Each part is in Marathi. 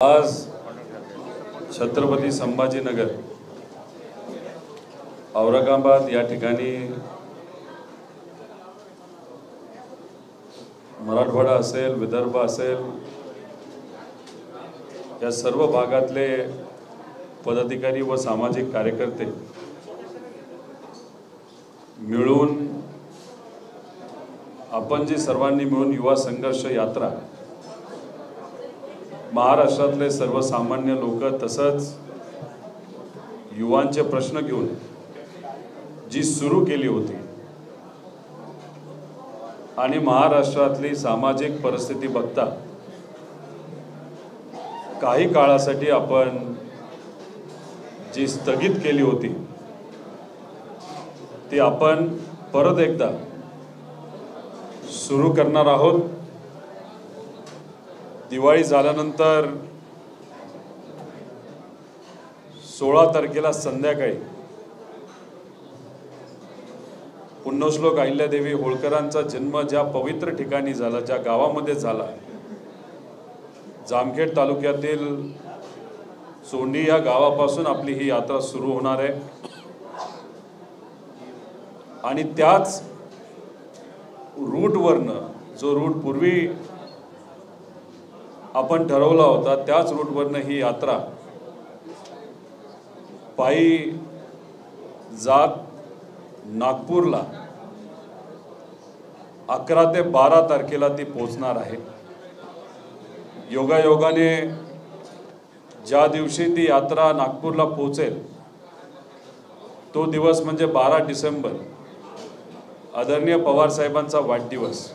आज छत्रपती संभाजीनगर औरंगाबाद या ठिकाणी मराठवाडा असेल, विदर्भ असेल, या सर्व भागातले पदाधिकारी व सामाजिक कार्यकर्ते मिळून आपण जी सर्वांनी मिळून युवा संघर्ष यात्रा महाराष्ट्रातले सर्वसामान्य लोक तसंच युवांचे प्रश्न घेऊन जी सुरू केली होती आणि महाराष्ट्रातली सामाजिक परिस्थिती बघता काही काळासाठी आपण जी स्थगित केली होती ती आपण परत एकदा सुरू करणार आहोत। दिवाळी झाल्यानंतर 16 तारखेला संध्याकाळी पुण्यश्लोक अहिल्यादेवी होळकरांचा जन्म ज्या पवित्र ठिकाणी झाला, ज्या गावामध्ये झाला, जामखेड तालुक्यातील सोंडी या गावापासून आपली ही यात्रा सुरू होणार आहे आणि त्याच रूटवरनं जो रूट पूर्वी आपण ठरवला होता त्याच रूटवरनं ही यात्रा पायी जात नागपूरला 11 ते 12 तारखेला ती पोहोचणार आहे। योगायोगाने ज्या दिवशी ती यात्रा नागपूरला पोहोचेल तो दिवस म्हणजे 12 डिसेंबर, आदरणीय पवार साहेबांचा वाढदिवस।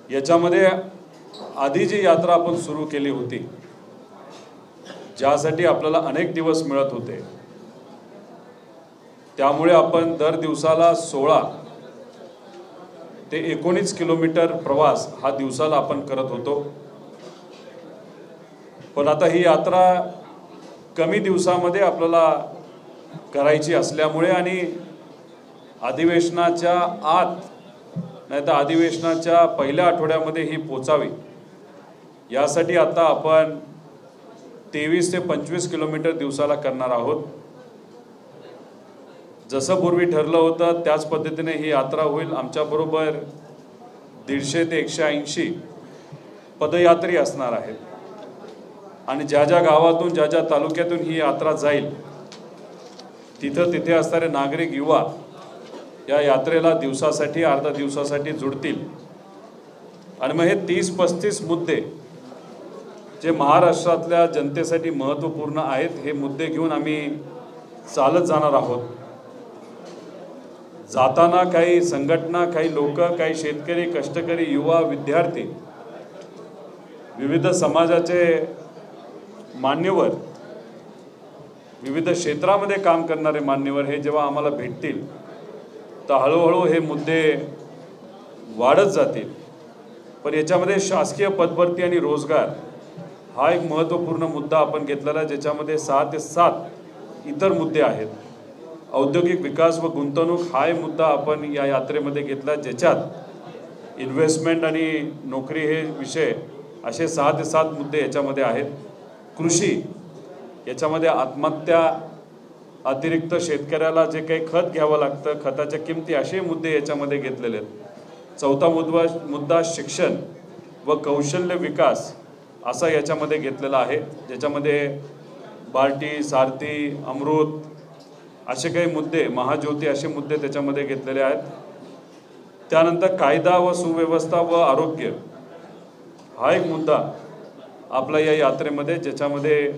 याच्यामध्ये आधी जी यात्रा आपण सुरू केली होती, ज्यासाठी आपल्याला अनेक दिवस मिळत होते, त्यामुळे आपण दर दिवसाला 16 ते 19 किलोमीटर प्रवास हा दिवसाला आपण करत होतो। पण आता ही यात्रा कमी दिवसामध्ये आपल्याला करायची असल्यामुळे आणि अधिवेशनाच्या आत नाहीतर अधिवेशनाच्या पहिल्या आठवड्यामध्ये ही पोचावी यासाठी आता आपण 23 ते 25 किलोमीटर दिवसाला करणार आहोत। जसं पूर्वी ठरलं होतं त्याच पद्धतीने ही यात्रा होईल। आमच्याबरोबर 150 ते 180 पदयात्री असणार आहेत आणि ज्या ज्या गावातून ज्या ज्या तालुक्यातून ही यात्रा जाईल तिथे असणारे नागरिक युवा या यात्रेला दिवसासाठी अर्धा दिवसासाठी जुडतील आणि मग हे 30-35 मुद्दे जे महाराष्ट्रातल्या जनतेसाठी महत्त्वपूर्ण आहेत हे मुद्दे घेऊन आम्ही चालत जाणार आहोत। जाताना काही संघटना, काही लोक, काही शेतकरी, कष्टकरी, युवा, विद्यार्थी, विविध समाजाचे मान्यवर, विविध क्षेत्रामध्ये काम करणारे मान्यवर हे जेव्हा आम्हाला भेटतील तर हळूहळू हे मुद्दे वाढत जातील। पण याच्यामध्ये शासकीय पदभरती आणि रोजगार हा एक महत्त्वपूर्ण मुद्दा आपण घेतलेला आहे, ज्याच्यामध्ये 6 ते 7 इतर मुद्दे आहेत। औद्योगिक विकास व गुंतवणूक हा एक मुद्दा आपण या यात्रेमध्ये घेतला, ज्याच्यात इन्व्हेस्टमेंट आणि नोकरी हे विषय असे 6 ते 7 मुद्दे याच्यामध्ये आहेत। कृषी याच्यामध्ये आत्महत्या, अतिरिक्त शेतकऱ्याला जे काही खत घ्यावं लागतं, खताच्या किमती, असे मुद्दे याच्यामध्ये घेतलेले आहेत। चौथा मुद्दा शिक्षण व कौशल्य विकास असा याच्यामध्ये घेतलेला आहे, ज्याच्यामध्ये बार्टी, सारथी, अमृत असे काही मुद्दे, महाज्योती असे मुद्दे त्याच्यामध्ये घेतलेले आहेत। त्यानंतर कायदा व सुव्यवस्था व आरोग्य हा एक मुद्दा आपला या यात्रेमध्ये, ज्याच्यामध्ये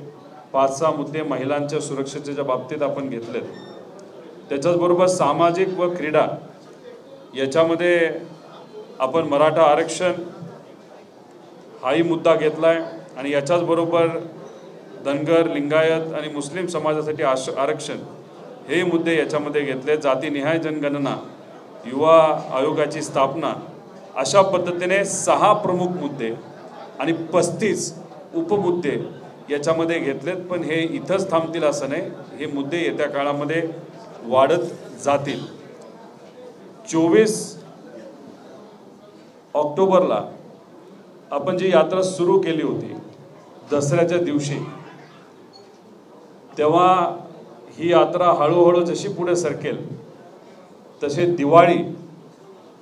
5-6 मुद्दे महिलांच्या सुरक्षेच्या बाबतीत आपण घेतलेत। त्याच्याचबरोबर सामाजिक व क्रीडा याच्यामध्ये आपण मराठा आरक्षण हाही मुद्दा घेतला आहे आणि याच्याच बरोबर धनगर, लिंगायत आणि मुस्लिम समाजासाठी आरक्षण हे मुद्दे याच्यामध्ये घेतले। जातीनिहाय जनगणना, युवा आयोगाची स्थापना, अशा पद्धतीने 6 प्रमुख मुद्दे आणि 35 उपमुद्दे याच्यामध्ये घेतलेत। पण हे इथंच थांबतील असं नाही, हे मुद्दे येत्या काळामध्ये वाढत जातील। 24 ऑक्टोबरला आपण जी यात्रा सुरू केली होती दसऱ्याच्या दिवशी, तेव्हा ही यात्रा हळूहळू जशी पुढे सरकेल तसे दिवाळी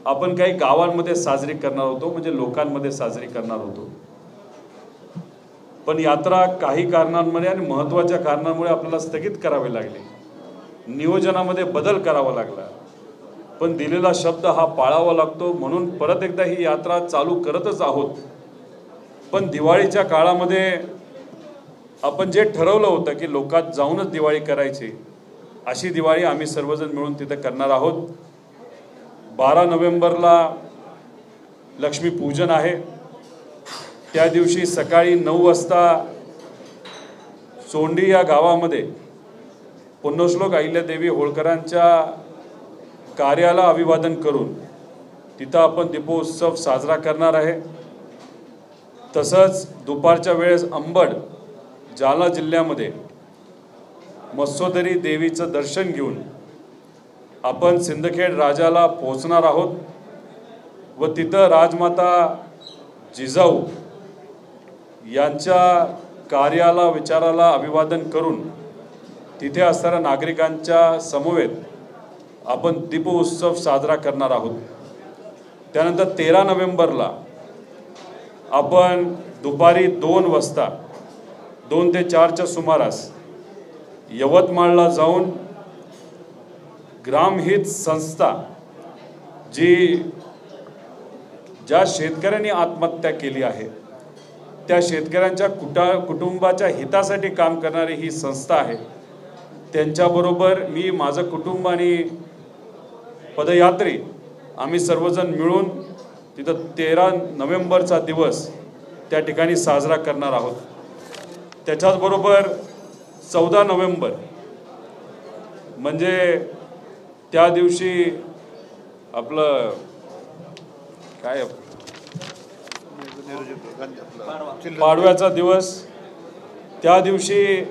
आपण काही गावांमध्ये साजरी करणार होतो, म्हणजे लोकांमध्ये साजरी करणार होतो. पण यात्रा काही कारणांमुळे आणि महत्त्वाच्या कारणांमुळे आपल्याला स्थगित करावी लागली, नियोजनामध्ये बदल करावा लागला. पण दिलेला शब्द हा पाळावा लागतो, म्हणून परत एकदा ही यात्रा चालू करतच आहोत. पण दिवाळीच्या काळामध्ये आपण जे ठरवलं होतं की लोकात जाऊनच दिवाळी करायची, अशी दिवाळी आम्ही सर्वजण मिळून तिथे करणार आहोत. 12 नोव्हेंबरला लक्ष्मीपूजन आहे. त्या दिवशी सकाळी 9 वाजता सोंडी या गावामध्ये पुण्यश्लोक अहिल्यादेवी होळकरांच्या कार्याला अभिवादन करून तिथं आपण दीपोत्सव साजरा करणार आहे. तसंच दुपारच्या वेळेस अंबड जालना जिल्ह्यामध्ये मत्स्योदरी देवीचं दर्शन घेऊन आपण सिंदखेड राजाला पोहोचणार आहोत व तिथं राजमाता जिजाऊ यांच्या कार्याला विचाराला अभिवादन करून तिथे असणाऱ्या नागरिकांच्या समवेत आपण दीपोत्सव साजरा करणार आहोत. त्यानंतर 13 नोव्हेंबरला आपण दुपारी 2 वाजता 2 ते 4च्या सुमारास यवतमाळला जाऊन ग्रामहित संस्था ज्या शेतकऱ्यांनी आत्महत्या केली आहे त्या शेतकऱ्यांच्या कुटुंबाच्या हितासाठी काम करणारी ही संस्था आहे. त्यांच्याबरोबर मी, माझं कुटुंब आणि पदयात्री आम्ही सर्वजण मिळून तिथं 13 नोव्हेंबरचा दिवस त्या ठिकाणी साजरा करणार आहोत. त्याच्याचबरोबर 14 नोव्हेंबर म्हणजे त्या दिवशी आपलं काय पाडव्याचा दिवस. त्या दिवशी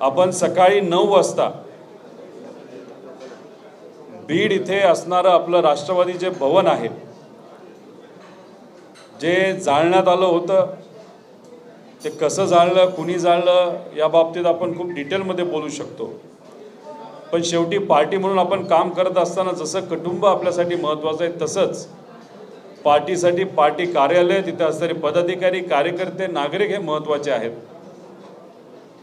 आपण सकाळी 9 वाजता बीड इथे असणारं आपलं राष्ट्रवादी जे भवन आहे, जे जाळण्यात आलं होतं, ते कसं जाळलं, कुणी जाळलं या बाबतीत आपण खूप डिटेलमध्ये बोलू शकतो. पण शेवटी पार्टी म्हणून आपण काम करत असताना जसं कुटुंब आपल्यासाठी महत्त्वाचं आहे, तसंच पार्टीसाठी पार्टी कार्यालय, तिथे असणारे पदाधिकारी, कार्यकर्ते, नागरिक हे महत्त्वाचे आहेत.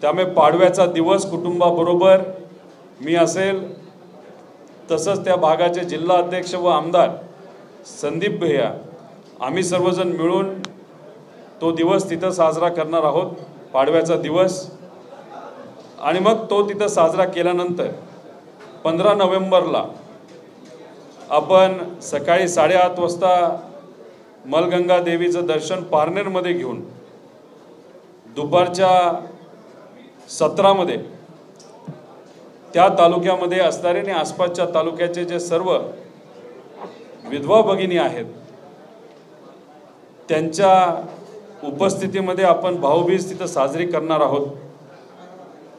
त्यामुळे पाडव्याचा दिवस कुटुंबाबरोबर मी असेल, तसंच त्या भागाचे जिल्हा अध्यक्ष व आमदार संदीप भैया, आम्ही सर्वजण मिळून तो दिवस तिथं साजरा करणार आहोत, पाडव्याचा दिवस. आणि मग तो तिथं साजरा केल्यानंतर 15 नोव्हेंबरला आपण सकाळी 8:30 वाजता मलगंगा देवीचं दर्शन पारनेरमध्ये घेऊन दुपारच्या सत्रामध्ये त्या तालुक्यामध्ये असणारे आणि आसपासच्या तालुक्याचे जे सर्व विधवा भगिनी आहेत त्यांच्या उपस्थितीमध्ये आपण भाऊबीज तिथं साजरी करणार आहोत.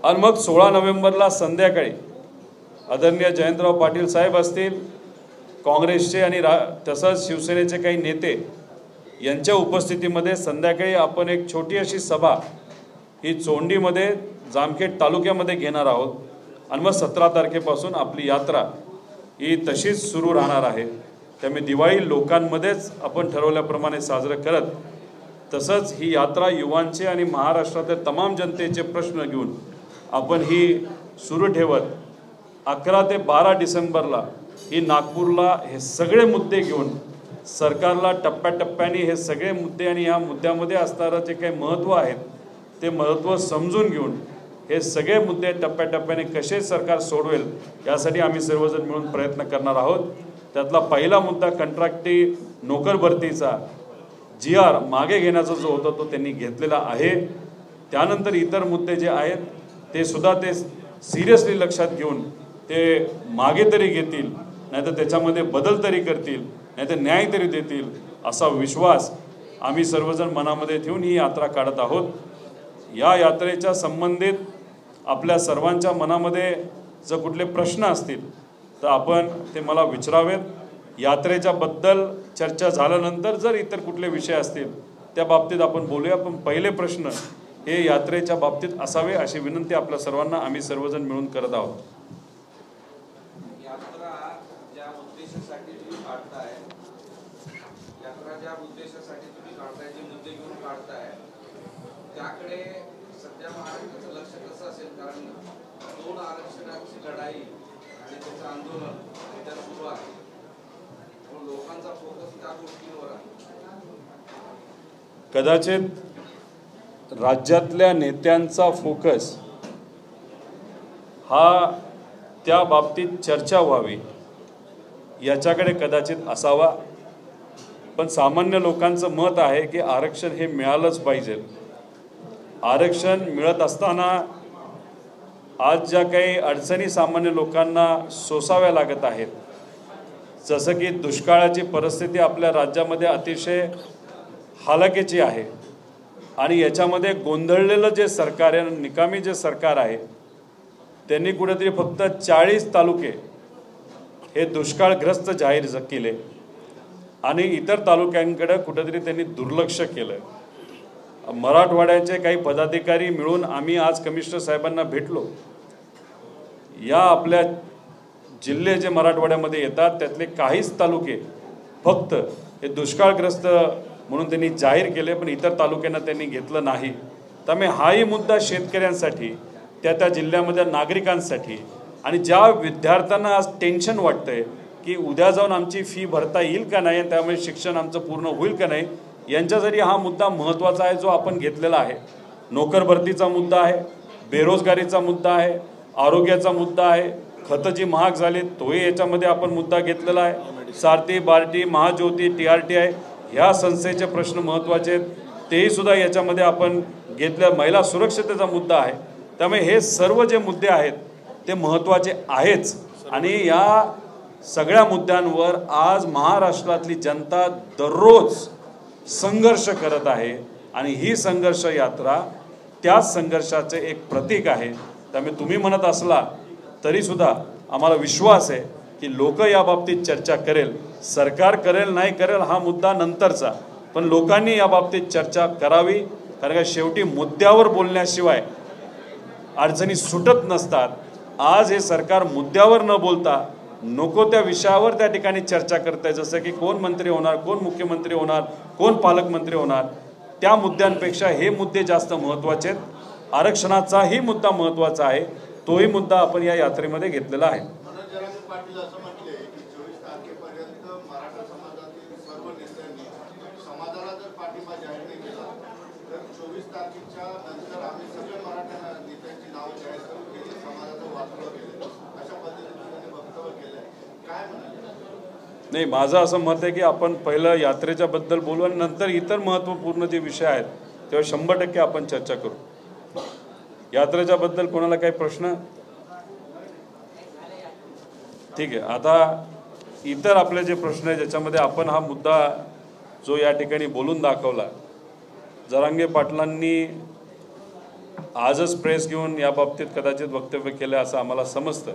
आणि मग 16 नोव्हेंबरला संध्याकाळी आदरणीय जयंतराव पाटील साहेब असतील, काँग्रेसचे आणि तसंच शिवसेनेचे काही नेते यांच्या उपस्थितीमध्ये संध्याकाळी आपण एक छोटी अशी सभा ही चोंडीमध्ये जामखेड तालुक्यामध्ये घेणार आहोत. आणि मग 17 तारखेपासून आपली यात्रा ही तशीच सुरू राहणार आहे. त्यामुळे दिवाळी लोकांमध्येच आपण ठरवल्याप्रमाणे साजरं करत, तसंच ही यात्रा युवांचे आणि महाराष्ट्रातील तमाम जनतेचे प्रश्न घेऊन आपण ही सुरू ठेवत 11 ते 12 डिसेंबरला ही नागपूरला हे सगळे मुद्दे घेऊन सरकारला टप्प्याटप्प्याने हे सगळे मुद्दे आणि या मुद्द्यामध्ये असणारं जे काही महत्त्व आहेत ते महत्त्व समजून घेऊन हे सगळे मुद्दे टप्प्याटप्प्याने कसे सरकार सोडवेल यासाठी आम्ही सर्वजण मिळून प्रयत्न करणार आहोत. त्यातला पहिला मुद्दा कंत्राटी नोकर भरतीचा GR मागे घेण्याचा जो होता तो त्यांनी घेतलेला आहे. त्यानंतर इतर मुद्दे जे आहेत ते सुद्धा ते सिरियसली लक्षात घेऊन ते मागे तरी घेतील, नाहीतर त्याच्यामध्ये बदल तरी करतील, नाहीतर न्याय तरी देतील, असा विश्वास आम्ही सर्वजण मनामध्ये ठेवून ही यात्रा काढत आहोत. या यात्रेच्या संबंधित आपल्या सर्वांच्या मनामध्ये जर कुठले प्रश्न असतील तर आपण ते मला विचारावेत. यात्रेच्या बद्दल चर्चा झाल्यानंतर जर इतर कुठले विषय असतील त्या बाबतीत आपण बोलूया, पण पहिले प्रश्न हे यात्रेच्या बाबतीत असावे अशी विनंती आपल्या सर्वांना आम्ही सर्वजण मिळून करत आहोत. यात्रा ज्या उद्देशासाठी तुम्ही काढताय, जे मुद्दे घेऊन काढताय त्याकडे सध्या महाराष्ट्राचं लक्ष कसं असेल? कारण 2 आरक्षणाची लढाई आणि त्याचं आंदोलन सध्या सुरू आहे, लोकांचा फोकस त्या गोष्टींवर आहे. कदाचित राज्यातल्या नेत्यांचा फोकस हा त्या बाबतीत चर्चा व्हावी याच्याकडे कदाचित असावा, पण सामान्य लोकांचं मत आहे की आरक्षण हे मिळालंच पाहिजे. आरक्षण मिळत असताना आज ज्या काही अडचणी सामान्य लोकांना सोसाव्या लागत आहेत, जसं की दुष्काळाची परिस्थिती आपल्या राज्यामध्ये अतिशय हालाकीची आहे आणि याच्यामध्ये गोंधळलेलं जे सरकार आहे, निकामी जे सरकार आहे, त्यांनी कुठेतरी फक्त 40 तालुके हे दुष्काळग्रस्त जाहीर केले आणि इतर तालुक्यांकडे कुठेतरी त्यांनी दुर्लक्ष केलं. मराठवाड्याचे काही पदाधिकारी मिळून आम्ही आज कमिशनर साहेबांना भेटलो. या आपल्या जिल्हे जे मराठवाड्यामध्ये येतात त्यातले काहीच तालुके फक्त हे दुष्काळग्रस्त म्हणून त्यांनी जाहीर केले, पण इतर तालुक्यांना त्यांनी घेतलं नाही. त्यामुळे हाही मुद्दा शेतकऱ्यांसाठी, त्या जिल्ह्यामधल्या नागरिकांसाठी आणि ज्या विद्यार्थ्यांना आज टेन्शन वाटतंय की उद्या जाऊन आमची फी भरता येईल का नाही, त्यामुळे शिक्षण आमचं पूर्ण होईल का नाही, यांच्यासाठी हा मुद्दा महत्त्वाचा आहे जो आपण घेतलेला आहे. नोकर भरतीचा मुद्दा आहे, बेरोजगारीचा मुद्दा आहे, आरोग्याचा मुद्दा आहे, खतं जी महाग झाली तोही याच्यामध्ये आपण मुद्दा घेतलेला आहे. सारथी, बार्टी, महाज्योती, TRTI ह्या संस्थेचे प्रश्न महत्त्वाचे आहेत, तेही सुद्धा याच्यामध्ये आपण घेतल्या. महिला सुरक्षतेचा मुद्दा आहे. त्यामुळे हे सर्व जे मुद्दे आहेत ते महत्त्वाचे आहेच आणि या सगळ्या मुद्द्यांवर आज महाराष्ट्रातली जनता दररोज संघर्ष करत आहे आणि ही संघर्ष यात्रा त्याच संघर्षाचे एक प्रतीक आहे. त्यामुळे तुम्ही म्हणत असला तरीसुद्धा आम्हाला विश्वास आहे की लोक या बाबतीत चर्चा करेल. सरकार करेल नाही करेल हा मुद्दा नंतरचा, पण लोकांनी या बाबतीत चर्चा करावी, कारण का शेवटी मुद्द्यावर बोलण्याशिवाय अडचणी सुटत नसतात. आज हे सरकार मुद्द्यावर न बोलता नको त्या विषयावर त्या ठिकाणी चर्चा करत आहे, जसं की कोण मंत्री होणार, कोण मुख्यमंत्री होणार, कोण पालकमंत्री होणार, त्या मुद्द्यांपेक्षा हे मुद्दे जास्त महत्त्वाचे आहेत. आरक्षणाचाही मुद्दा महत्त्वाचा आहे, तोही मुद्दा आपण या यात्रेमध्ये घेतलेला आहे. नाही, माझं असं मत आहे की आपण पहिलं यात्रेच्या बद्दल बोलू आणि नंतर इतर महत्त्वपूर्ण जे विषय आहेत तेव्हा 100% आपण चर्चा करू. यात्रेच्या बद्दल कोणाला काही प्रश्न? ठीक आहे. आता इतर आपले जे प्रश्न आहेत ज्याच्यामध्ये आपण हा मुद्दा जो या ठिकाणी बोलून दाखवला, जरांगे पाटलांनी आजच प्रेस घेऊन या बाबतीत कदाचित वक्तव्य केलं असं आम्हाला समजतं.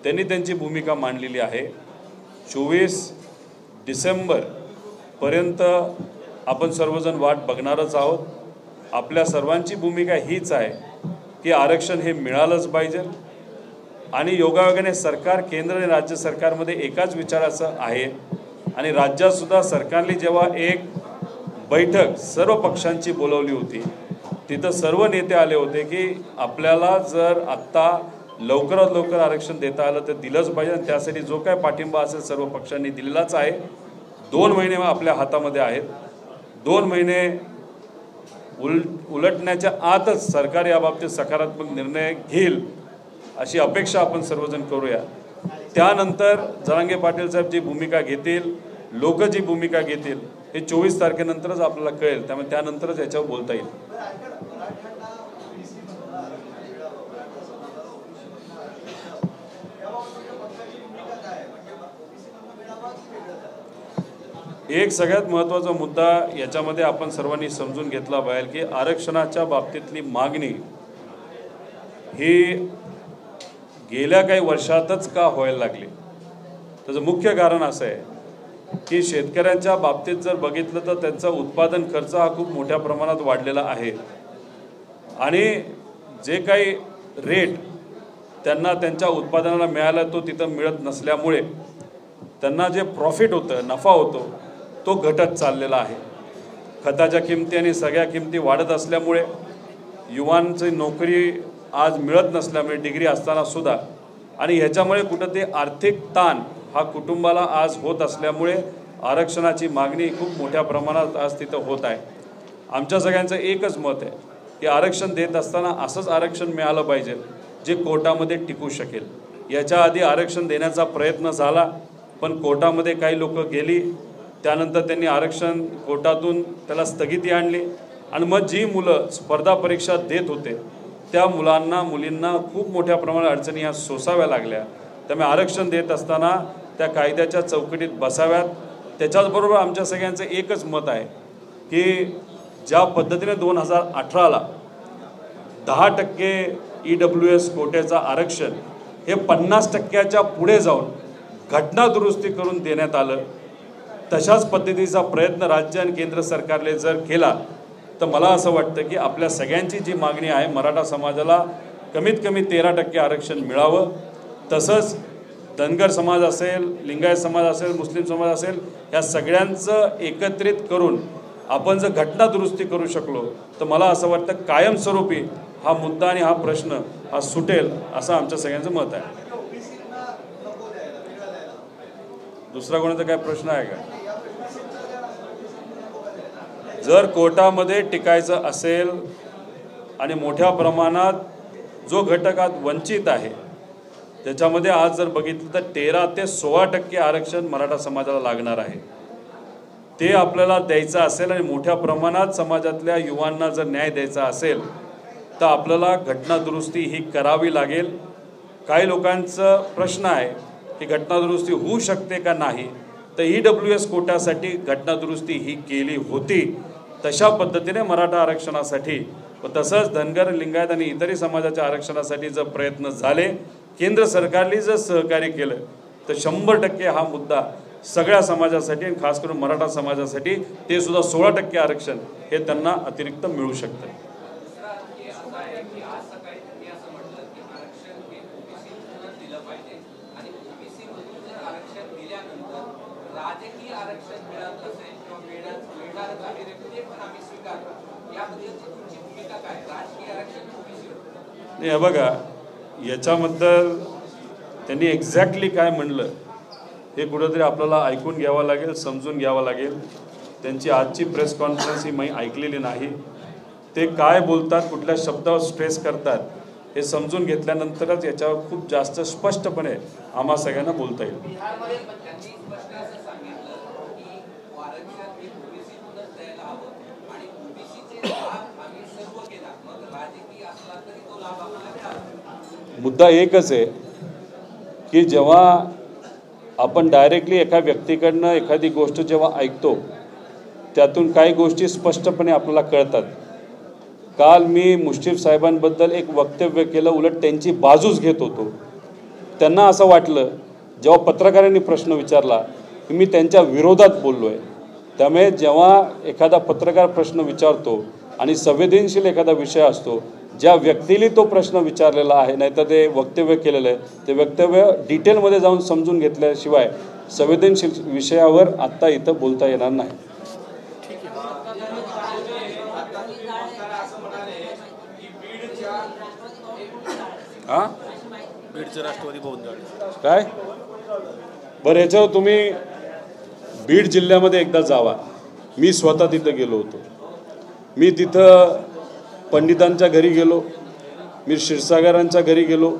त्यांनी त्यांची भूमिका मांडलेली आहे. 24 डिसेंबरपर्यंत आपण सर्वजण वाट बघणारच आहोत. आपल्या सर्वांची भूमिका हीच आहे की आरक्षण हे मिळालंच पाहिजे आणि योगायोगाने सरकार केंद्र आणि राज्य सरकारमध्ये एकाच विचाराचं आहे आणि राज्यातसुद्धा सरकारने जेव्हा एक बैठक सर्व पक्षांची बोलवली होती तिथं सर्व नेते आले होते की आपल्याला जर आत्ता लवकरात लवकर आरक्षण देता आलं तर दिलंच पाहिजे आणि त्यासाठी जो काय पाठिंबा असेल सर्व पक्षांनी दिलेलाच आहे. 2 महिने आपल्या हातामध्ये आहेत. 2 महिने उलटण्याच्या आतच सरकार या बाबतीत सकारात्मक निर्णय घेईल अशी अपेक्षा आपण सर्वजण करूया. त्यानंतर जरांगे पाटील साहेब जी भूमिका घेतील, लोक जी भूमिका घेतील हे 24 तारखेनंतरच आपल्याला कळेल. त्यामुळे त्यानंतरच याच्यावर बोलता येईल. एक सगळ्यात महत्त्वाचा मुद्दा याच्यामध्ये आपण सर्वांनी समजून घेतला पाहिजे की आरक्षणाच्या बाबतीतली मागणी ही गेल्या काही वर्षातच का व्हायला लागली. त्याचं मुख्य कारण असं आहे की शेतकऱ्यांच्या बाबतीत जर बघितलं तर त्यांचा उत्पादन खर्च हा खूप मोठ्या प्रमाणात वाढलेला आहे आणि जे काही रेट त्यांना त्यांच्या उत्पादनाला मिळाला तो तिथं मिळत नसल्यामुळे त्यांना जे प्रॉफिट होतं, नफा होतो, तो घटत चाललेला आहे. खताच्या किमती आणि सगळ्या किमती वाढत असल्यामुळे युवांची नोकरी आज मिळत नसल्यामुळे डिग्री असताना सुद्धा आणि ह्याच्यामुळे कुठं ते आर्थिक ताण हा कुटुंबाला आज होत असल्यामुळे आरक्षणाची मागणी खूप मोठ्या प्रमाणात आज तिथं होत आहे. आमच्या सगळ्यांचं एकच मत आहे की आरक्षण देत असताना असंच आरक्षण मिळालं पाहिजे जे कोर्टामध्ये टिकू शकेल. याच्या आधी आरक्षण देण्याचा प्रयत्न झाला पण कोर्टामध्ये काही लोक गेली, त्यानंतर त्यांनी आरक्षण कोर्टातून त्याला स्थगिती आणली आणि मग जी मुलं स्पर्धा परीक्षा देत होते त्या मुलींना खूप मोठ्या प्रमाणात अडचणी ह्या सोसाव्या लागल्या. त्यामुळे आरक्षण देत असताना त्या कायद्याच्या चौकटीत बसाव्यात. त्याच्याचबरोबर आमच्या सगळ्यांचं एकच मत आहे की ज्या पद्धतीने 2018ला 10% EWS कोट्याचं आरक्षण हे 50%च्या पुढे जाऊन घटना दुरुस्ती करून देण्यात आलं, तशाच पद्धतीचा प्रयत्न राज्य आणि केंद्र सरकारने जर केला तर मला असं वाटतं की आपल्या सगळ्यांची जी मागणी आहे मराठा समाजाला कमीत कमी 13% आरक्षण मिळावं, तसंच धनगर समाज असेल, लिंगायत समाज असेल, मुस्लिम समाज असेल, या सगळ्यांचं एकत्रित करून आपण जर घटना दुरुस्ती करू शकलो तर मला असं वाटतं कायमस्वरूपी हा मुद्दा आणि हा प्रश्न हा सुटेल असं आमच्या सगळ्यांचं मत आहे. दुसरा कोणाचा काय प्रश्न आहे का? जर कोर्टामध्ये टिकायचं असेल आणि मोठ्या प्रमाणात जो घटक आज वंचित आहे त्याच्यामध्ये आज जर बघितलं तर 13 ते 16% आरक्षण मराठा समाजाला लागणार आहे. ते आपल्याला द्यायचं असेल आणि मोठ्या प्रमाणात समाजातल्या युवांना जर न्याय द्यायचा असेल तर आपल्याला घटना दुरुस्ती ही करावी लागेल. काही लोकांचं प्रश्न आहे की घटना दुरुस्ती होऊ शकते का नाही, तर EWS कोट्यासाठी घटना दुरुस्ती ही केली होती. तशा पद्धतीने मराठा आरक्षणासाठी व तसंच धनगर, लिंगायत आणि इतरही समाजाच्या आरक्षणासाठी जर प्रयत्न झाले, केंद्र सरकारने जर सहकार्य केलं तर 100% हा मुद्दा सगळ्या समाजासाठी आणि खास करून मराठा समाजासाठी ते सुद्धा 16% आरक्षण हे त्यांना अतिरिक्त मिळू शकतं. हे बघा, याच्याबद्दल त्यांनी एक्झॅक्टली काय म्हणलं हे कुठंतरी आपल्याला ऐकून घ्यावं लागेल, समजून घ्यावं लागेल. त्यांची आजची प्रेस कॉन्फरन्स ही मी ऐकलेली नाही. ते काय बोलतात, कुठल्या शब्दावर स्ट्रेस करतात हे समजून घेतल्यानंतरच याच्यावर खूप जास्त स्पष्टपणे आम्हा सगळ्यांना बोलता येईल. मुद्दा एकच आहे की जेव्हा आपण डायरेक्टली एका व्यक्तीकडनं एखादी गोष्ट जेव्हा ऐकतो त्यातून काही गोष्टी स्पष्टपणे आपल्याला कळतात. काल मी मुश्रीफ साहेबांबद्दल एक वक्तव्य केलं, उलट त्यांची बाजूच घेत होतो. त्यांना असं वाटलं जेव्हा पत्रकारांनी प्रश्न विचारला की मी त्यांच्या विरोधात बोललो आहे. त्यामुळे जेव्हा एखादा पत्रकार प्रश्न विचारतो आणि संवेदनशील एखादा विषय असतो, ज्या व्यक्तीने तो प्रश्न विचारलेला आहे नाहीतर ते वक्तव्य केलेलं आहे, ते वक्तव्य डिटेलमध्ये जाऊन समजून घेतल्याशिवाय संवेदनशील विषयावर आत्ता इथं बोलता येणार नाही. बीडचं राष्ट्रवादी भवन काय बरं, याच्यावर तुम्ही बीड जिल्ह्यामध्ये एकदा जावा. मी स्वतः तिथं गेलो होतो. मी तिथं पंडितांच्या घरी गेलो, मी क्षीरसागरांच्या घरी गेलो,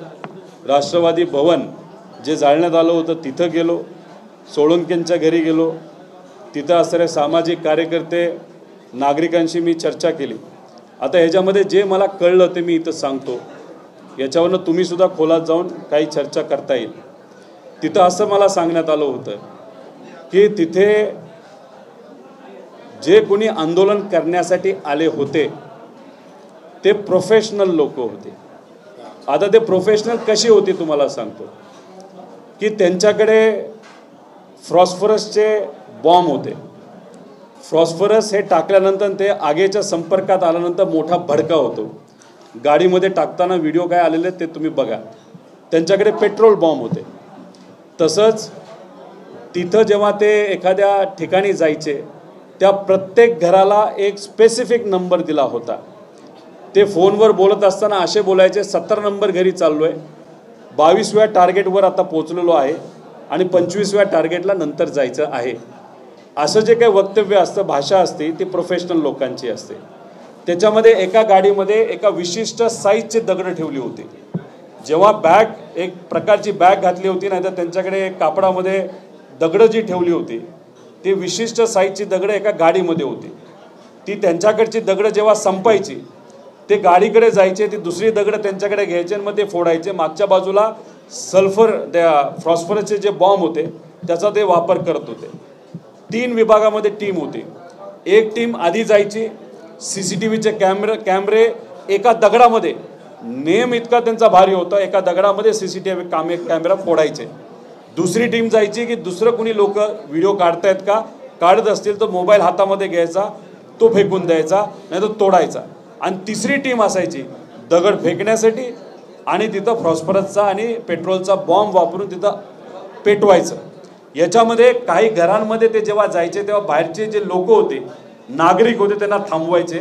राष्ट्रवादी भवन जे जाळण्यात आलं होतं तिथं गेलो, सोळंकेंच्या घरी गेलो. तिथं असणारे सामाजिक कार्यकर्ते, नागरिकांशी मी चर्चा केली. आता ह्याच्यामध्ये जे मला कळलं ते मी इथं सांगतो. याच्यावरनं तुम्हीसुद्धा खोलात जाऊन काही चर्चा करता येईल. तिथं असं मला सांगण्यात आलं होतं की तिथे जे कोणी आंदोलन करण्यासाठी आले होते ते प्रोफेशनल लोक होते. आता ते प्रोफेशनल कशी होती तुम्हाला सांगतो की त्यांच्याकडे फॉस्फरसचे बॉम्ब होते. फॉस्फरस हे टाकल्यानंतर ते आगीच्या संपर्कात आल्यानंतर मोठा भडका होतो. गाडीमध्ये टाकताना व्हिडिओ काय आलेले ते तुम्ही बघा. त्यांच्याकडे पेट्रोल बॉम्ब होते. तसंच तिथं जेव्हा ते एखाद्या ठिकाणी जायचे त्या प्रत्येक घराला एक स्पेसिफिक नंबर दिला होता. ते फोनवर बोलत असताना असे बोलायचे 17 नंबर घरी चाललो आहे, 22व्या टार्गेटवर आता पोचलेलो आहे आणि 25व्या टार्गेटला नंतर जायचं आहे. असं जे काही वक्तव्य असतं, भाषा असते ती प्रोफेशनल लोकांची असते. त्याच्यामध्ये एका गाडीमध्ये एका विशिष्ट साईजचे दगड ठेवली होती. जेव्हा बॅग एक प्रकारची बॅग घातली होती नाही तर त्यांच्याकडे कापडामध्ये दगडं जी ठेवली होती ती विशिष्ट साईजची दगडं एका गाडीमध्ये होती. ती त्यांच्याकडची दगडं जेव्हा संपायची ते गाडीकडे जायचे, ती दुसरी दगडं त्यांच्याकडे घ्यायचे आणि मग ते फोडायचे. मागच्या बाजूला सल्फर त्या फॉस्फरसचे जे बॉम्ब होते त्याचा ते वापर करत होते. 3 विभागामध्ये टीम होती. एक टीम आधी जायची, CCTVचे कॅमेरे एका दगडामध्ये, नेम इतका त्यांचा भारी होता, एका दगडामध्ये CCTV कॅमेरा फोडायचे. दुसरी टीम जायची की दुसरं कुणी लोक व्हिडिओ काढतायत का, काढत असतील तर मोबाईल हातामध्ये घ्यायचा, तो फेकून द्यायचा नाही तर तोडायचा. आणि तिसरी टीम असायची दगड फेकण्यासाठी आणि तिथं फॉस्फरसचा आणि पेट्रोलचा बॉम्ब वापरून तिथं पेटवायचं. याच्यामध्ये काही घरांमध्ये ते जेव्हा जायचे तेव्हा बाहेरचे जे लोक होते, नागरिक होते, त्यांना थांबवायचे.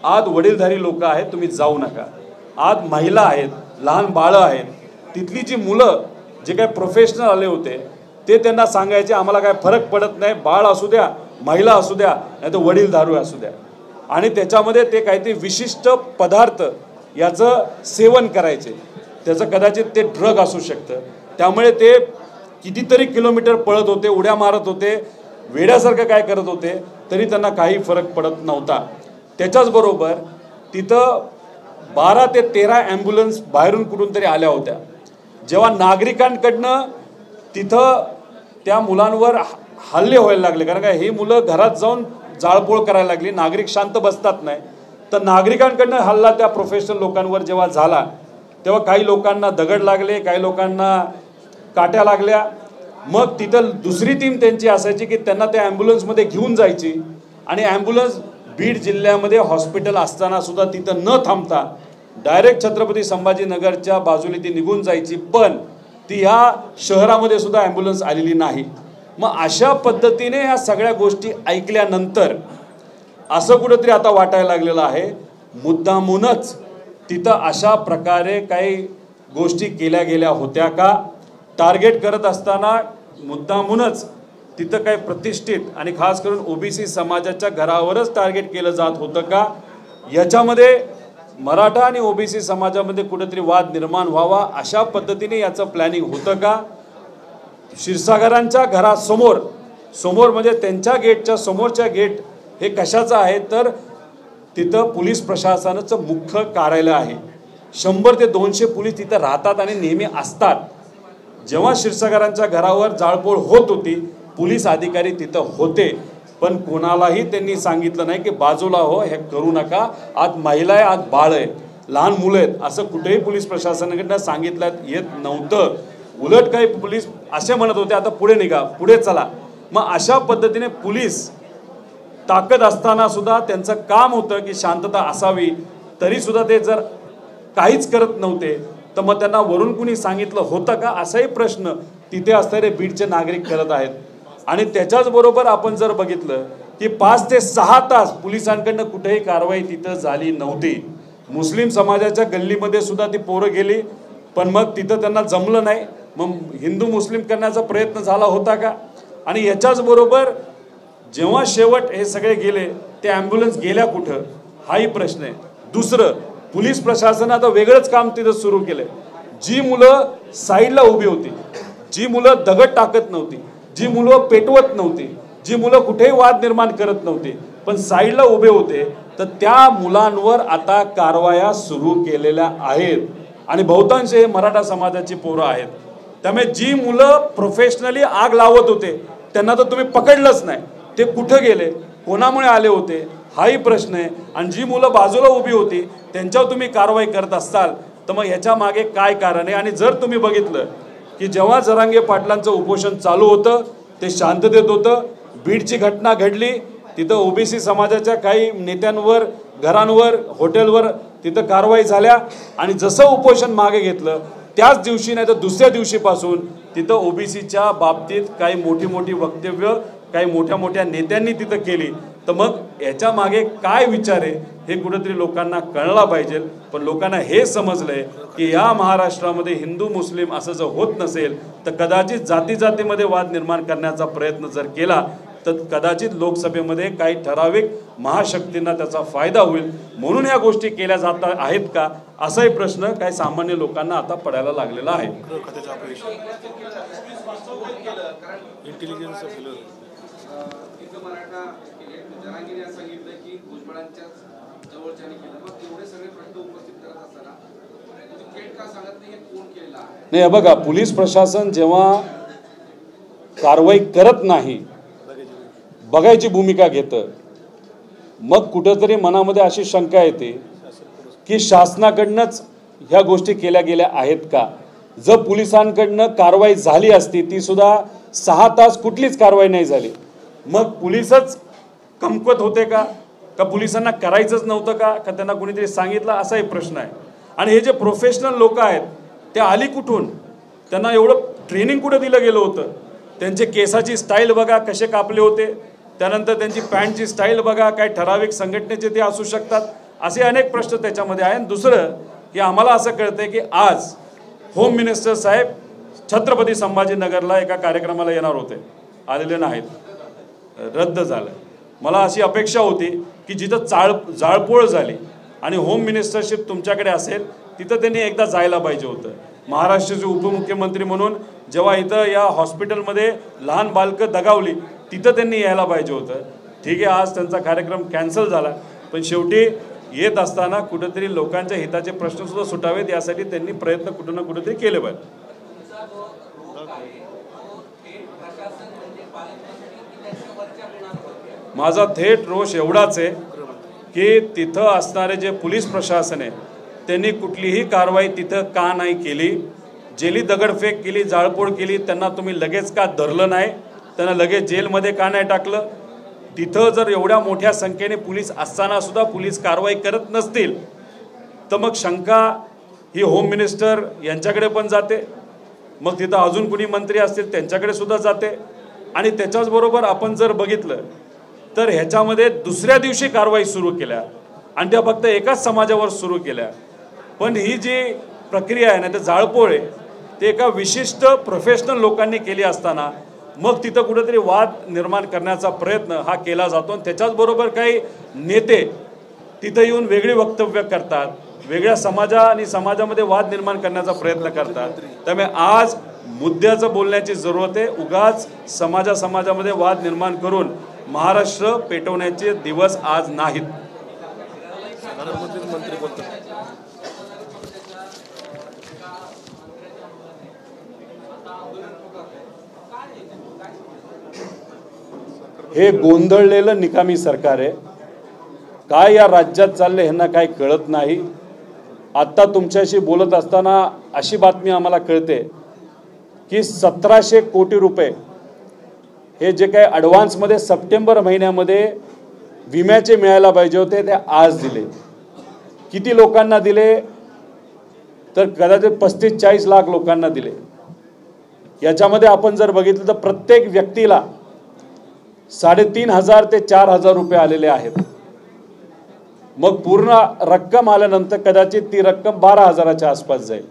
आत वडीलधारी लोक आहेत, तुम्ही जाऊ नका. आत महिला आहेत, लहान बाळं आहेत. तिथली जी मुलं जे काही प्रोफेशनल आले होते ते त्यांना सांगायचे आम्हाला काय फरक पडत नाही, बाळ असू द्या, महिला असू द्या, नाही तर वडीलधारू असू द्या. आणि त्याच्यामध्ये ते काहीतरी विशिष्ट पदार्थ याचं सेवन करायचे. त्याचं कदाचित ते ड्रग असू शकतं. त्यामुळे ते कितीतरी किलोमीटर पळत होते, उड्या मारत होते, वेड्यासारखं काय करत होते तरी त्यांना काही फरक पडत नव्हता. त्याच्याचबरोबर तिथं 12 ते 13 ॲम्ब्युलन्स बाहेरून कुठून तरी आल्या होत्या. जेव्हा नागरिकांकडनं तिथं त्या मुलांवर हल्ले व्हायला लागले, कारण काय ही मुलं घरात जाऊन जाळपोळ करायला लागली, नागरिक शांत बसतात नाही, तर नागरिकांकडनं हल्ला त्या प्रोफेशनल लोकांवर जेव्हा झाला तेव्हा काही लोकांना दगड लागले, काही लोकांना काट्या लागल्या. मग तिथं दुसरी टीम त्यांची असायची की त्यांना त्या ॲम्ब्युलन्समध्ये घेऊन जायची आणि ॲम्ब्युलन्स बीड जिल्ह्यामध्ये हॉस्पिटल असताना सुद्धा तिथं न थांबता डायरेक्ट छत्रपती संभाजीनगरच्या बाजूने ती निघून जायची. पण ती ह्या शहरामध्ये सुद्धा ॲम्ब्युलन्स आलेली नाही. मग अशा पद्धतीने या सगळ्या गोष्टी ऐकल्यानंतर असं कुठंतरी आता वाटायला लागलेलं आहे मुद्दामूनच तिथं अशा प्रकारे काही गोष्टी केल्या गेल्या होत्या का, टार्गेट करत असताना मुद्दामूनच तिथं काही प्रतिष्ठित आणि खास करून OBC समाजाच्या घरावरच टार्गेट केलं जात होतं का, याच्यामध्ये मराठा आणि OBC समाजामध्ये कुठेतरी वाद निर्माण व्हावा अशा पद्धतीने याचं प्लॅनिंग होतं का. क्षीरसागरांच्या घरासमोर म्हणजे त्यांच्या गेटच्या समोरच्या गेट हे कशाचं आहे तर तिथं पोलीस प्रशासनाचं मुख्य कार्यालय आहे. 100 ते 200 पोलीस तिथं राहतात आणि नेहमी असतात. जेव्हा क्षीरसागरांच्या घरावर जाळपोळ होत होती पोलीस अधिकारी तिथं होते, पण कोणालाही त्यांनी सांगितलं नाही की बाजूला हो, हे करू नका, आत महिला आहे, आत बाळ आहे, लहान मुलं आहेत, असं कुठेही पोलीस प्रशासनाकडनं सांगितलं येत नव्हतं. उलट काही पोलीस असे म्हणत होते आता पुढे निघा, पुढे चला. मग अशा पद्धतीने पोलीस ताकद असताना सुद्धा त्यांचं काम होतं की शांतता असावी, तरी सुद्धा ते जर काहीच करत नव्हते तर मग त्यांना वरून कुणी सांगितलं होतं का, असाही प्रश्न तिथे असणारे बीडचे नागरिक करत आहेत. आणि त्याच्याचबरोबर आपण जर बघितलं की 5 ते 6 तास पोलिसांकडनं कुठेही कारवाई तिथं झाली नव्हती. मुस्लिम समाजाच्या गल्लीमध्ये सुद्धा ती पोरं गेली, पण मग तिथं त्यांना जमलं नाही, मग हिंदू मुस्लिम करण्याचा प्रयत्न झाला होता का. आणि याच्याचबरोबर जेव्हा शेवट हे सगळे गेले ते ॲम्ब्युलन्स गेल्या कुठं हाही प्रश्न आहे. दुसरं, पोलीस प्रशासनानं आता वेगळंच काम तिथं सुरू केलंय. जी मुलं साईडला उभी होती, जी मुलं दगड टाकत नव्हती, जी मुलं पेटवत नव्हती, जी मुलं कुठेही वाद निर्माण करत नव्हती पण साईडला उभे होते, तर त्या मुलांवर आता कारवाया सुरू केलेल्या आहेत. आणि बहुतांश हे मराठा समाजाची पोरं आहेत. त्यामुळे जी मुलं प्रोफेशनली आग लावत होते त्यांना तर तुम्ही पकडलंच नाही, ते कुठं गेले, कोणामुळे आले होते हाही प्रश्न आहे. आणि जी मुलं बाजूला उभी होती त्यांच्यावर तुम्ही कारवाई करत असाल तर मग ह्याच्या मागे काय कारण आहे. आणि जर तुम्ही बघितलं की जेव्हा जरांगे पाटलांचं उपोषण चालू होतं ते शांततेत होतं, बीडची घटना घडली, तिथं ओबीसी समाजाच्या काही नेत्यांवर, घरांवर, हॉटेलवर तिथं कारवाई झाल्या आणि जसं उपोषण मागे घेतलं त्याच दिवशी नाही तर दुसऱ्या दिवशीपासून तिथं ओबीसीच्या बाबतीत काही मोठी मोठी वक्तव्य काही मोठ्या मोठ्या नेत्यांनी तिथं केली. तर मग याच्या मागे काय विचार आहे हे कुठेतरी लोकांना कळलं पाहिजे. पण लोकांना हे समजलंय की या महाराष्ट्रामध्ये हिंदू मुस्लिम असं जर होत नसेल तर कदाचित जाती जातीमध्ये वाद निर्माण करण्याचा प्रयत्न जर केला तर कदाचित लोकसभेमध्ये काही ठराविक महाशक्तींना त्याचा फायदा होईल. म्हणून या गोष्टी केल्या जात आहेत का असाही प्रश्न काही सामान्य लोकांना आता पडायला लागलेला आहे. इंटेलिजन्स मराठा जनांगीने सांगितलं की भुजबळांच्या जवळच्याने केलं, मग एवढे सगळे प्रश्न उपस्थित करत असताना थेट का सांगत नाही हे कोण केलेलं आहे? नाही बघा, पोलीस प्रशासन जेव्हा कारवाई करत नाही बघायची भूमिका घेतं मग कुठंतरी मनामध्ये अशी शंका येते की शासनाकडनंच ह्या गोष्टी केल्या गेल्या आहेत का. जर पोलिसांकडनं कारवाई झाली असती ती सुद्धा 6 तास कुठलीच कारवाई नाही झाली, मग पोलीसच कमकुवत होते का पोलिसांना करायचंच नव्हतं का त्यांना कोणीतरी सांगितलं असाही प्रश्न आहे. आणि हे जे प्रोफेशनल लोक आहेत ते आली कुठून, त्यांना एवढं ट्रेनिंग कुठं दिलं गेलं होतं. त्यांचे केसाची स्टाईल बघा कसे कापले होते, त्यानंतर त्यांची पॅन्टची स्टाईल बघा, काय ठराविक संघटनेचे ते असू शकतात, असे अनेक प्रश्न त्याच्यामध्ये आहे. दुसरं की आम्हाला असं कळतंय की आज होम मिनिस्टर साहेब छत्रपती संभाजीनगरला एका कार्यक्रमाला येणार होते, आलेले नाहीत, रद्द झालं. मला अशी अपेक्षा होती की जिथं जाळपोळ झाली आणि होम मिनिस्टरशिप तुमच्याकडे असेल तिथं त्यांनी एकदा जायला पाहिजे होतं. महाराष्ट्राचे उपमुख्यमंत्री म्हणून जेव्हा इथं या हॉस्पिटलमध्ये लहान बालकं दगावली तिथं त्यांनी यायला पाहिजे होतं. ठीक आहे, आज त्यांचा कार्यक्रम कॅन्सल झाला, पण शेवटी येत असताना कुठेतरी लोकांच्या हिताचे प्रश्नसुद्धा सुटावेत यासाठी त्यांनी प्रयत्न कुठं ना कुठेतरी केले पाहिजे. माझा थेट रोष एवढाच आहे की तिथं असणारे जे पोलीस प्रशासन आहे त्यांनी कुठलीही कारवाई तिथं का नाही केली. जेली दगडफेक केली, जाळपोळ केली, त्यांना तुम्ही लगेच का धरलं नाही, त्यांना लगेच जेलमध्ये का नाही टाकलं. तिथं जर एवढ्या मोठ्या संख्येने पोलीस असताना सुद्धा पोलीस कारवाई करत नसतील तर मग शंका ही होम मिनिस्टर यांच्याकडे पण जाते, मग तिथं अजून कुणी मंत्री असतील त्यांच्याकडे सुद्धा जाते. आणि त्याच्याचबरोबर आपण जर बघितलं तर ह्याच्यामध्ये दुसऱ्या दिवशी कारवाई सुरू केल्या आणि त्या फक्त एकाच समाजावर सुरू केल्या. पण ही जी प्रक्रिया आहे ना ते जाळपोळ आहे ते एका विशिष्ट प्रोफेशनल लोकांनी केली असताना मग तिथं कुठेतरी वाद निर्माण करण्याचा प्रयत्न हा केला जातो. आणि त्याच्याचबरोबर काही नेते तिथं येऊन वेगळी वक्तव्य करतात, वेगळ्या समाजामध्ये वाद निर्माण करण्याचा प्रयत्न करतात. त्यामुळे आज मुद्द्याचं बोलण्याची जरूरत आहे. उगाच समाजामध्ये वाद निर्माण करून महाराष्ट्र पेटवण्याचे दिवस आज नाहीत. मंत्री बोलतात हे गोंधळलेलं निकामी सरकार आहे. काय या राज्यात चाललंय ह्यांना काही कळत नाही. आता तुमच्याशी बोलत असताना अशी बातमी आम्हाला कळते की 1700 कोटी रुपये हे जे काही ॲडव्हान्समध्ये सप्टेंबर महिन्यामध्ये विम्याचे मिळायला पाहिजे होते ते आज दिले. किती लोकांना दिले तर कदाचित 35-40 लाख लोकांना दिले. याच्यामध्ये आपण जर बघितलं तर प्रत्येक व्यक्तीला 3500 ते 4000 रुपये आलेले आहेत. मग पूर्ण रक्कम आल्यानंतर कदाचित ती रक्कम 12,000च्या आसपास जाईल.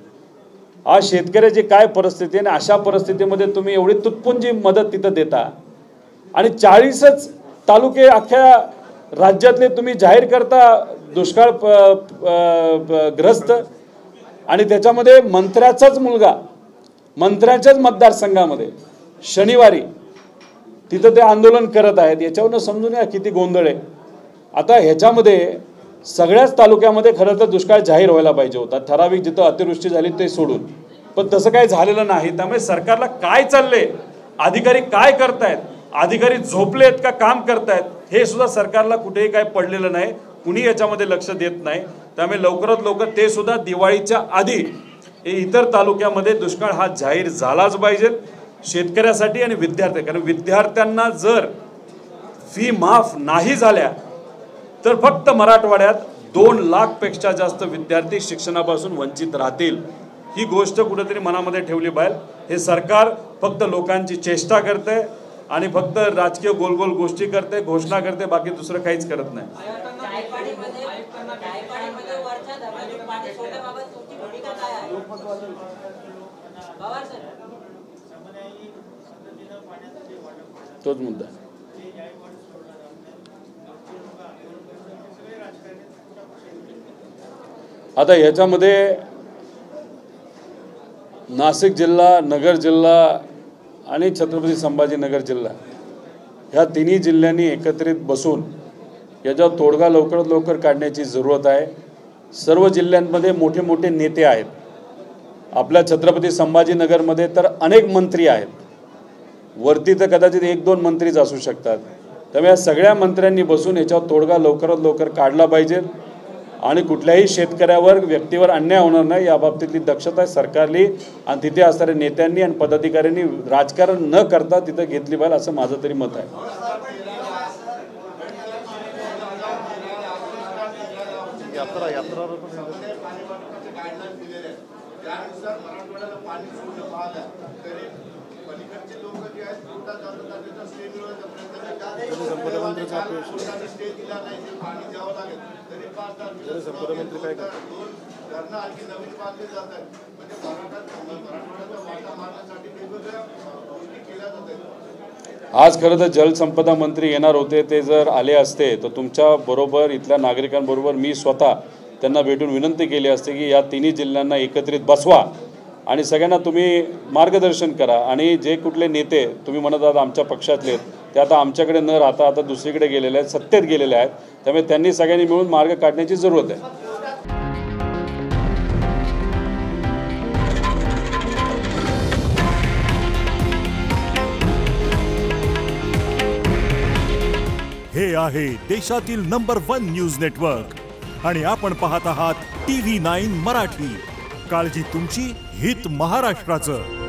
आज शेतकऱ्याची काय परिस्थिती आहे आणि अशा परिस्थितीमध्ये तुम्ही एवढी तुटपुंजी मदत तिथं देता आणि 40च तालुके अख्ख्या राज्यातले तुम्ही जाहीर करता दुष्काळ ग्रस्त. आणि त्याच्यामध्ये मंत्र्याचाच मुलगा मंत्र्याच्याच मतदारसंघामध्ये शनिवारी तिथं ते आंदोलन करत आहेत. याच्यावरून समजून या किती गोंधळ आहे. आता ह्याच्यामध्ये सगळ्याच तालुक्यामध्ये खरं तर दुष्काळ जाहीर व्हायला पाहिजे होता, ठराविक जिथं अतिवृष्टी झाली ते सोडून. पण तसं काही झालेलं नाही. त्यामुळे सरकारला काय चाललंय, अधिकारी काय करतायत, अधिकारी झोपलेत का काम करतायत हे सुद्धा सरकारला कुठेही काय पडलेलं नाही. कुणी याच्यामध्ये लक्ष देत नाही. त्यामुळे लवकरात लवकर ते सुद्धा दिवाळीच्या आधी इतर तालुक्यामध्ये दुष्काळ हा जाहीर झालाच पाहिजे शेतकऱ्यासाठी आणि विद्यार्थी. कारण विद्यार्थ्यांना जर फी माफ नाही झाल्या तर फक्त मराठवाड्यात 2 लाखपेक्षा जास्त विद्यार्थी शिक्षणापासून वंचित राहतील। ही गोष्ट कुठेतरी मनामध्ये ठेवली पाहिजे। हे सरकार फक्त लोकांची चेष्टा करते आणि फक्त राजकीय गोलगोल गोष्टी करते, घोषणा करते, बाकी दुसरं काहीच करत नाही। तोच मुद्दा आता याच्यामध्ये नाशिक जिल्हा, नगर जिल्हा आणि छत्रपती संभाजीनगर जिल्हा ह्या तिन्ही जिल्ह्यांनी एकत्रित बसून याच्यावर तोडगा लवकरात लवकर काढण्याची जरूरत आहे। सर्व जिल्ह्यांमध्ये मोठे मोठे नेते आहेत। आपल्या छत्रपती संभाजीनगरमध्ये तर अनेक मंत्री आहेत, वरती तर कदाचित 1-2 मंत्रीच असू शकतात। त्यामुळे या सगळ्या मंत्र्यांनी बसून याच्यावर तोडगा लवकरात लवकर काढला पाहिजे आणि कुठल्याही शेतकऱ्यावर, व्यक्तीवर अन्याय होणार नाही या बाबतीतली दक्षता सरकारली आणि तिथे असणाऱ्या नेत्यांनी आणि पदाधिकाऱ्यांनी राजकारण न करता तिथे घेतली पाहिजे, असं माझं तरी मत आहे। आज खरं तर जलसंपदा मंत्री येणार होते, ते जर आले असते तर तुमच्या बरोबर इथल्या नागरिकांबरोबर मी स्वतः त्यांना भेटून विनंती केली असते की या तिन्ही जिल्ह्यांना एकत्रित बसवा आणि सगळ्यांना तुम्ही मार्गदर्शन करा आणि जे कुठले नेते तुम्ही म्हणत आहात आमच्या पक्षातले ते आता आमच्याकडे न राहता आता दुसरीकडे गेलेले आहेत, सत्तेत गेलेले आहेत, त्यामुळे त्यांनी सगळ्यांनी मिळून मार्ग काढण्याची जरूरत आहे। हे आहे देशातील नंबर 1 न्यूज नेटवर्क आणि आपण पाहत आहात TV9 मराठी। काळजी तुमची, हित महाराष्ट्राचं।